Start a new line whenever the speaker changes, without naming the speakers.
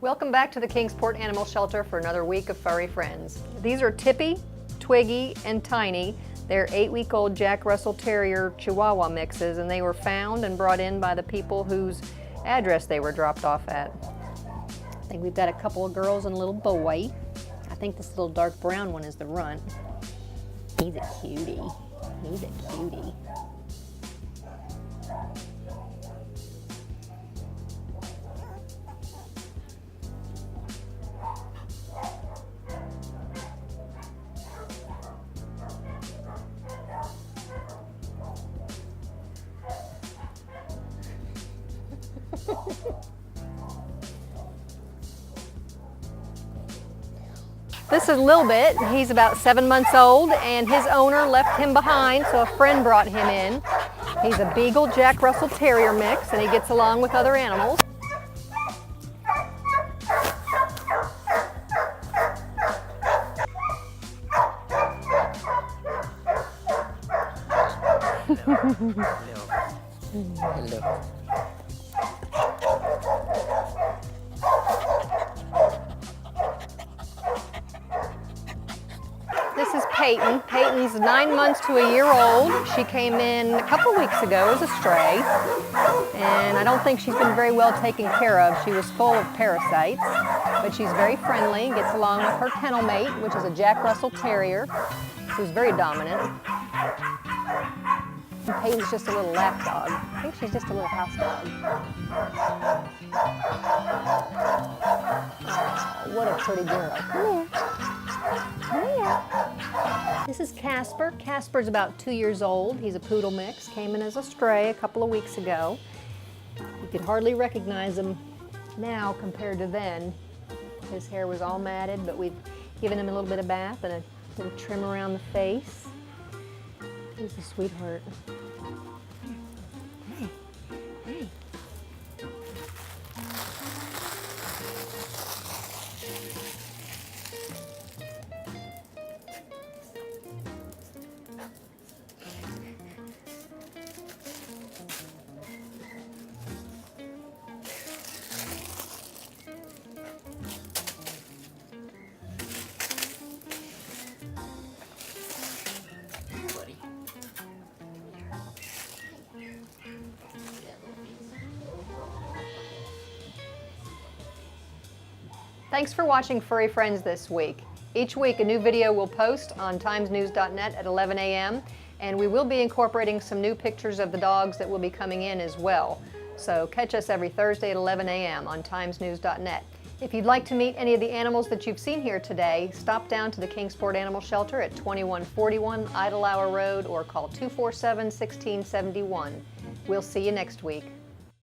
Welcome back to the Kingsport Animal Shelter for another week of furry friends. These are Tippy, Twiggy, and Tiny. They're 8-week-old Jack Russell Terrier Chihuahua mixes, and they were found and brought in by the people whose address they were dropped off at. I think we've got a couple of girls and a little boy. I think this little dark brown one is the runt. He's a cutie. He's a cutie. This is Lil Bit. He's about 7 months old, and his owner left him behind, so a friend brought him in. He's a Beagle Jack Russell Terrier mix, and he gets along with other animals.
Hello.
This is Peyton. Peyton's 9 months to a year old. She came in a couple weeks ago as a stray, and I don't think she's been very well taken care of. She was full of parasites, but she's very friendly, gets along with her kennel mate, which is a Jack Russell Terrier, who's very dominant. And Peyton's just a little lap dog. I think she's just a little house dog. Oh, what a pretty girl. Come here. Come here. This is Casper. Casper's about 2 years old. He's a poodle mix. Came in as a stray a couple of weeks ago. You could hardly recognize him now compared to then. His hair was all matted, but we've given him a little bit of bath and a little trim around the face. He's a sweetheart. Hey, hey. Thanks for watching Furry Friends this week. Each week a new video will post on timesnews.net at 11 a.m. and we will be incorporating some new pictures of the dogs that will be coming in as well. So catch us every Thursday at 11 a.m. on timesnews.net. If you'd like to meet any of the animals that you've seen here today, stop down to the Kingsport Animal Shelter at 2141 Idle Hour Road or call 247-1671. We'll see you next week.